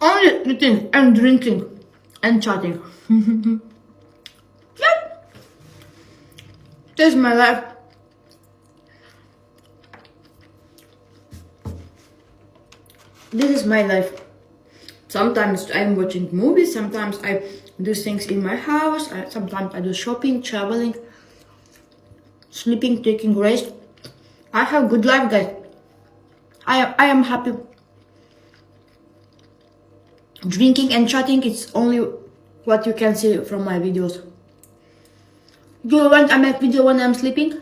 Only eating and drinking and chatting. Yeah. This is my life. This is my life. Sometimes I'm watching movies, sometimes I do things in my house, sometimes I do shopping, traveling, sleeping, taking rest. I have good life, guys. I am happy. Drinking and chatting, it's only what you can see from my videos. Do you want I make video when I'm sleeping?